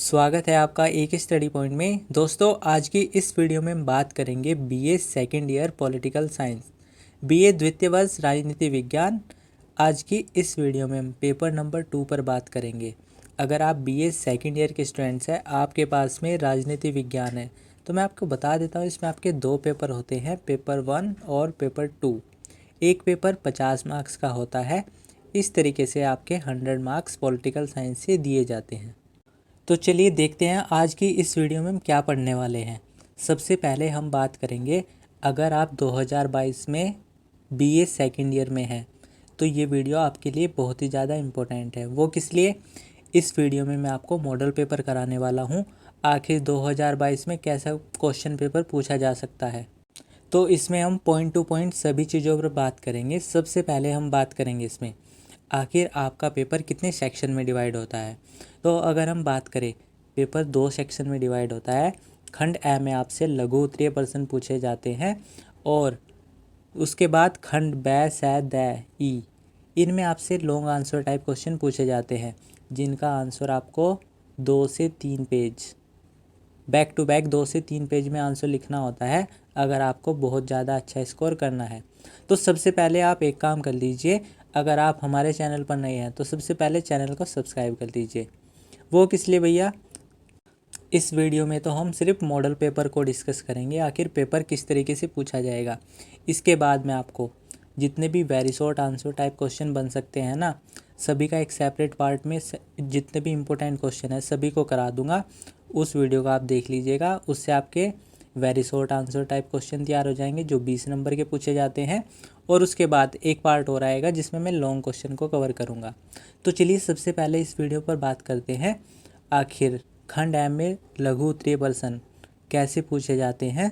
स्वागत है आपका एक स्टडी पॉइंट में। दोस्तों, आज की इस वीडियो में हम बात करेंगे BA second year political science, BA द्वितीय वर्ष राजनीति विज्ञान। आज की इस वीडियो में हम पेपर नंबर 2 पर बात करेंगे। अगर आप बीए सेकेंड ईयर के स्टूडेंट्स हैं, आपके पास में राजनीति विज्ञान है, तो मैं आपको बता देता हूँ इसमें आपके 2 पेपर होते हैं, पेपर 1 और पेपर 2। एक पेपर 50 मार्क्स का होता है। इस तरीके से आपके 100 मार्क्स पॉलिटिकल साइंस से दिए जाते हैं। तो चलिए देखते हैं आज की इस वीडियो में हम क्या पढ़ने वाले हैं। सबसे पहले हम बात करेंगे, अगर आप 2022 में बीए सेकेंड ईयर में हैं तो ये वीडियो आपके लिए बहुत ही ज़्यादा इम्पोर्टेंट है। वो किस लिए? इस वीडियो में मैं आपको मॉडल पेपर कराने वाला हूँ। आखिर 2022 में कैसा क्वेश्चन पेपर पूछा जा सकता है, तो इसमें हम पॉइंट टू पॉइंट सभी चीज़ों पर बात करेंगे। सबसे पहले हम बात करेंगे इसमें आखिर आपका पेपर कितने सेक्शन में डिवाइड होता है। तो अगर हम बात करें, पेपर 2 सेक्शन में डिवाइड होता है। खंड ए में आपसे लघु उत्तरीय प्रश्न पूछे जाते हैं और उसके बाद खंड ब, स, द, ई, इनमें आपसे लॉन्ग आंसर टाइप क्वेश्चन पूछे जाते हैं, जिनका आंसर आपको 2 से 3 पेज बैक टू बैक 2 से 3 पेज में आंसर लिखना होता है, अगर आपको बहुत ज़्यादा अच्छा स्कोर करना है। तो सबसे पहले आप एक काम कर लीजिए, अगर आप हमारे चैनल पर नए हैं तो सबसे पहले चैनल को सब्सक्राइब कर लीजिए। वो किस लिए भैया? इस वीडियो में तो हम सिर्फ मॉडल पेपर को डिस्कस करेंगे, आखिर पेपर किस तरीके से पूछा जाएगा। इसके बाद मैं आपको जितने भी very short answer type question बन सकते हैं ना, सभी का एक सेपरेट पार्ट में जितने भी इम्पोर्टेंट क्वेश्चन है सभी को करा दूंगा। उस वीडियो को आप देख लीजिएगा, उससे आपके very short answer type question तैयार हो जाएंगे जो 20 नंबर के पूछे जाते हैं। और उसके बाद एक पार्ट और आएगा जिसमें मैं लॉन्ग क्वेश्चन को कवर करूँगा। तो चलिए सबसे पहले इस वीडियो पर बात करते हैं, आखिर खंड एम में लघु उत्तरीय प्रश्न कैसे पूछे जाते हैं।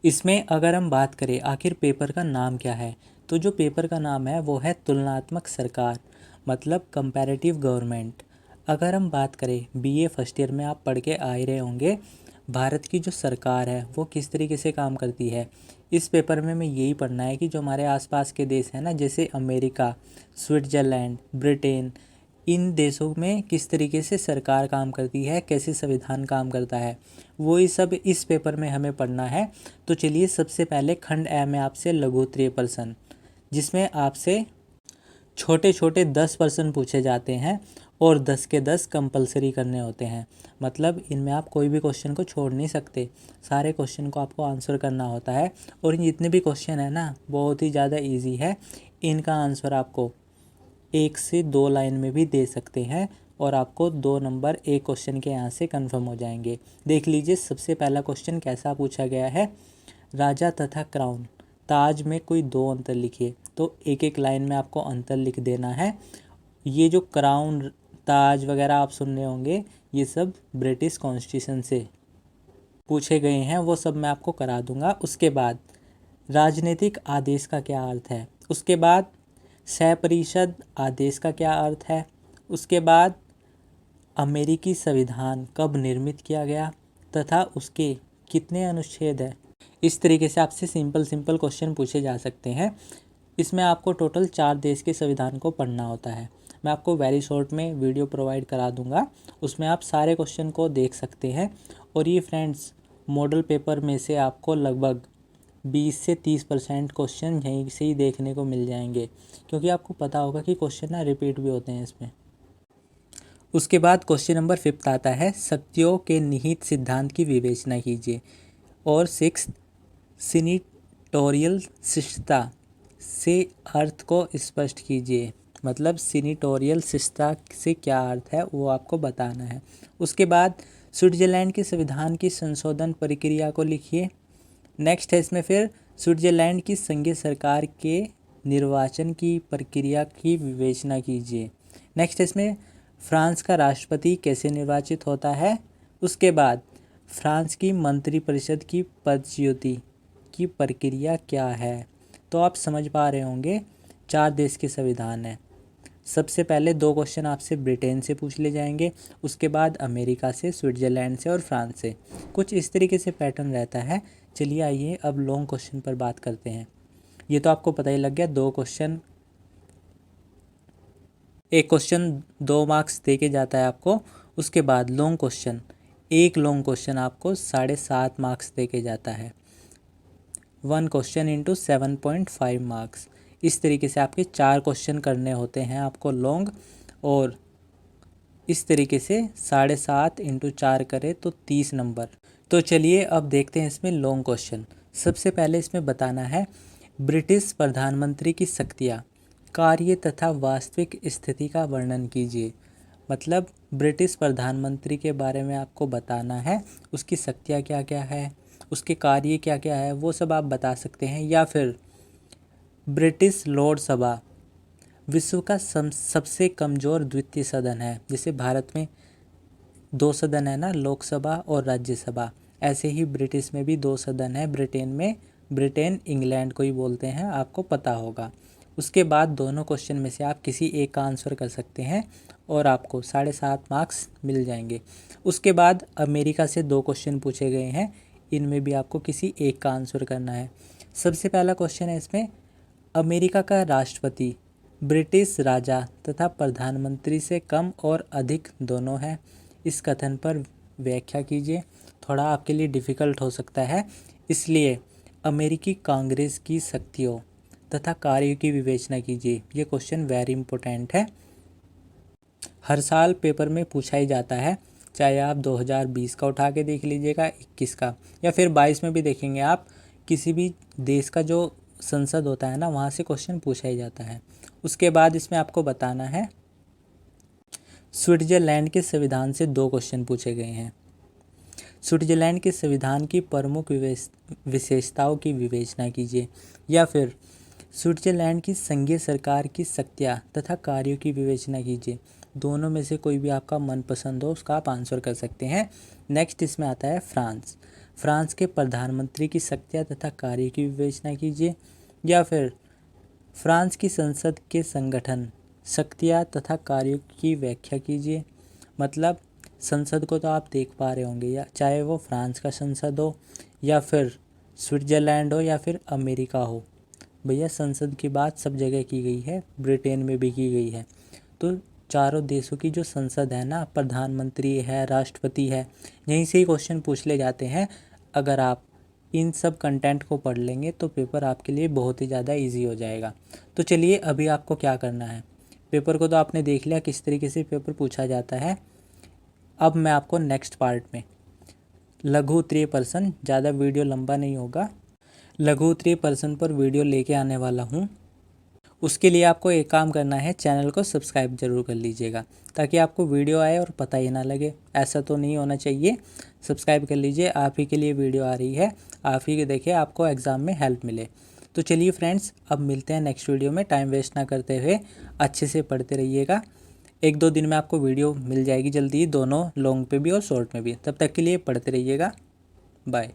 इसमें अगर हम बात करें आखिर पेपर का नाम क्या है, तो जो पेपर का नाम है वो है तुलनात्मक सरकार, मतलब कंपैरेटिव गवर्नमेंट। अगर हम बात करें, बीए फर्स्ट ईयर में आप पढ़ के आ ही रहे होंगे, भारत की जो सरकार है वो किस तरीके से काम करती है। इस पेपर में हमें यही पढ़ना है कि जो हमारे आसपास के देश हैं ना, जैसे अमेरिका, स्विट्ज़रलैंड, ब्रिटेन, इन देशों में किस तरीके से सरकार काम करती है, कैसे संविधान काम करता है, वही सब इस पेपर में हमें पढ़ना है। तो चलिए सबसे पहले खंड ए में आपसे लघु उत्तरीय प्रश्न, जिसमें आपसे छोटे छोटे 10 प्रश्न पूछे जाते हैं और 10 के 10 कंपलसरी करने होते हैं। मतलब इनमें आप कोई भी क्वेश्चन को छोड़ नहीं सकते, सारे क्वेश्चन को आपको आंसर करना होता है। और जितने भी क्वेश्चन है ना, बहुत ही ज़्यादा इजी है। इनका आंसर आपको 1 से 2 लाइन में भी दे सकते हैं और आपको 2 नंबर एक क्वेश्चन के यहाँ से कंफर्म हो जाएंगे। देख लीजिए सबसे पहला क्वेश्चन कैसा पूछा गया है। राजा तथा क्राउन, ताज में कोई 2 अंतर लिखिए। तो एक एक लाइन में आपको अंतर लिख देना है। ये जो क्राउन, ताज वगैरह आप सुन रहे होंगे, ये सब ब्रिटिश कॉन्स्टिट्यूशन से पूछे गए हैं, वो सब मैं आपको करा दूंगा। उसके बाद राजनीतिक आदेश का क्या अर्थ है। उसके बाद सपरिषद आदेश का क्या अर्थ है। उसके बाद अमेरिकी संविधान कब निर्मित किया गया तथा उसके कितने अनुच्छेद हैं। इस तरीके से आपसे सिंपल सिंपल क्वेश्चन पूछे जा सकते हैं। इसमें आपको टोटल 4 देश के संविधान को पढ़ना होता है। मैं आपको वेरी शॉर्ट में वीडियो प्रोवाइड करा दूंगा, उसमें आप सारे क्वेश्चन को देख सकते हैं। और ये फ्रेंड्स, मॉडल पेपर में से आपको लगभग 20 से 30% क्वेश्चन यहीं से ही देखने को मिल जाएंगे, क्योंकि आपको पता होगा कि क्वेश्चन ना रिपीट भी होते हैं इसमें। उसके बाद क्वेश्चन नंबर 5 आता है, शक्तियों के निहित सिद्धांत की विवेचना कीजिए। और 6, सीनिटोरियल शिष्टता से अर्थ को स्पष्ट कीजिए। मतलब सीनिटोरियल शिष्टता से क्या अर्थ है वो आपको बताना है। उसके बाद स्विट्ज़रलैंड के संविधान की संशोधन प्रक्रिया को लिखिए। नेक्स्ट है इसमें फिर स्विट्ज़रलैंड की संघीय सरकार के निर्वाचन की प्रक्रिया की विवेचना कीजिए। नेक्स्ट है इसमें फ्रांस का राष्ट्रपति कैसे निर्वाचित होता है। उसके बाद फ्रांस की मंत्रिपरिषद की पदच्युति की प्रक्रिया क्या है। तो आप समझ पा रहे होंगे, 4 देश के संविधान हैं। सबसे पहले 2 क्वेश्चन आपसे ब्रिटेन से पूछ ले जाएंगे, उसके बाद अमेरिका से, स्विट्ज़रलैंड से और फ्रांस से। कुछ इस तरीके से पैटर्न रहता है। चलिए आइए अब लॉन्ग क्वेश्चन पर बात करते हैं। ये तो आपको पता ही लग गया, 2 क्वेश्चन एक क्वेश्चन 2 मार्क्स दे के जाता है आपको। उसके बाद लॉन्ग क्वेश्चन, एक लॉन्ग क्वेश्चन आपको 7.5 मार्क्स दे के जाता है। 1 क्वेश्चन इंटू 7.5 मार्क्स। इस तरीके से आपके 4 क्वेश्चन करने होते हैं आपको लॉन्ग, और इस तरीके से 7.5 इंटू 4 करें तो 30 नंबर। तो चलिए अब देखते हैं इसमें लॉन्ग क्वेश्चन। सबसे पहले इसमें बताना है ब्रिटिश प्रधानमंत्री की शक्तियाँ, कार्य तथा वास्तविक स्थिति का वर्णन कीजिए। मतलब ब्रिटिश प्रधानमंत्री के बारे में आपको बताना है, उसकी शक्तियाँ क्या क्या है, उसके कार्य क्या क्या है, वो सब आप बता सकते हैं। या फिर ब्रिटिश लोक सभा विश्व का सबसे कमज़ोर द्वितीय सदन है। जैसे भारत में 2 सदन है ना, लोकसभा और राज्यसभा, ऐसे ही ब्रिटिश में भी 2 सदन है। ब्रिटेन में, ब्रिटेन इंग्लैंड को ही बोलते हैं, आपको पता होगा। उसके बाद दोनों क्वेश्चन में से आप किसी एक का आंसर कर सकते हैं और आपको 7.5 मार्क्स मिल जाएंगे। उसके बाद अमेरिका से 2 क्वेश्चन पूछे गए हैं, इनमें भी आपको किसी एक का आंसर करना है। सबसे पहला क्वेश्चन है इसमें, अमेरिका का राष्ट्रपति ब्रिटिश राजा तथा प्रधानमंत्री से कम और अधिक दोनों है। इस कथन पर व्याख्या कीजिए। थोड़ा आपके लिए डिफ़िकल्ट हो सकता है, इसलिए अमेरिकी कांग्रेस की शक्तियों तथा कार्यों की विवेचना कीजिए। ये क्वेश्चन वेरी इंपॉर्टेंट है, हर साल पेपर में पूछा ही जाता है। चाहे आप 2020 का उठा के देख लीजिएगा, 21 का, या फिर 22 में भी देखेंगे आप, किसी भी देश का जो संसद होता है ना, वहाँ से क्वेश्चन पूछा ही जाता है। उसके बाद इसमें आपको बताना है स्विट्ज़रलैंड के संविधान से 2 क्वेश्चन पूछे गए हैं। स्विट्ज़रलैंड के संविधान की प्रमुख विशेषताओं की विवेचना कीजिए। या फिर स्विट्ज़रलैंड की संघीय सरकार की शक्तियाँ तथा कार्यों की विवेचना कीजिए। दोनों में से कोई भी आपका मनपसंद हो, उसका आप आंसर कर सकते हैं। नेक्स्ट इसमें आता है फ्रांस। फ्रांस के प्रधानमंत्री की शक्तियाँ तथा कार्य की विवेचना कीजिए। या फिर फ्रांस की संसद के संगठन, शक्तियाँ तथा कार्यों की व्याख्या कीजिए। मतलब संसद को तो आप देख पा रहे होंगे, या चाहे वो फ्रांस का संसद हो, या फिर स्विट्ज़रलैंड हो, या फिर अमेरिका हो। भैया संसद की बात सब जगह की गई है, ब्रिटेन में भी की गई है। तो चारों देशों की जो संसद है ना, प्रधानमंत्री है, राष्ट्रपति है, यहीं से ही क्वेश्चन पूछ ले जाते हैं। अगर आप इन सब कंटेंट को पढ़ लेंगे तो पेपर आपके लिए बहुत ही ज़्यादा इजी हो जाएगा। तो चलिए अभी आपको क्या करना है, पेपर को तो आपने देख लिया किस तरीके से पेपर पूछा जाता है। अब मैं आपको नेक्स्ट पार्ट में लघु उत्तरीय प्रश्न, ज़्यादा वीडियो लंबा नहीं होगा, लघु उत्तरीय प्रश्न पर वीडियो लेके आने वाला हूँ। उसके लिए आपको एक काम करना है, चैनल को सब्सक्राइब जरूर कर लीजिएगा, ताकि आपको वीडियो आए और पता ही ना लगे। ऐसा तो नहीं होना चाहिए, सब्सक्राइब कर लीजिए। आप ही के लिए वीडियो आ रही है, आप ही के देखिए, आपको एग्ज़ाम में हेल्प मिले। तो चलिए फ्रेंड्स, अब मिलते हैं नेक्स्ट वीडियो में। टाइम वेस्ट ना करते हुए अच्छे से पढ़ते रहिएगा। 1-2 दिन में आपको वीडियो मिल जाएगी जल्दी, दोनों लॉन्ग पे भी और शॉर्ट में भी। तब तक के लिए पढ़ते रहिएगा। बाय।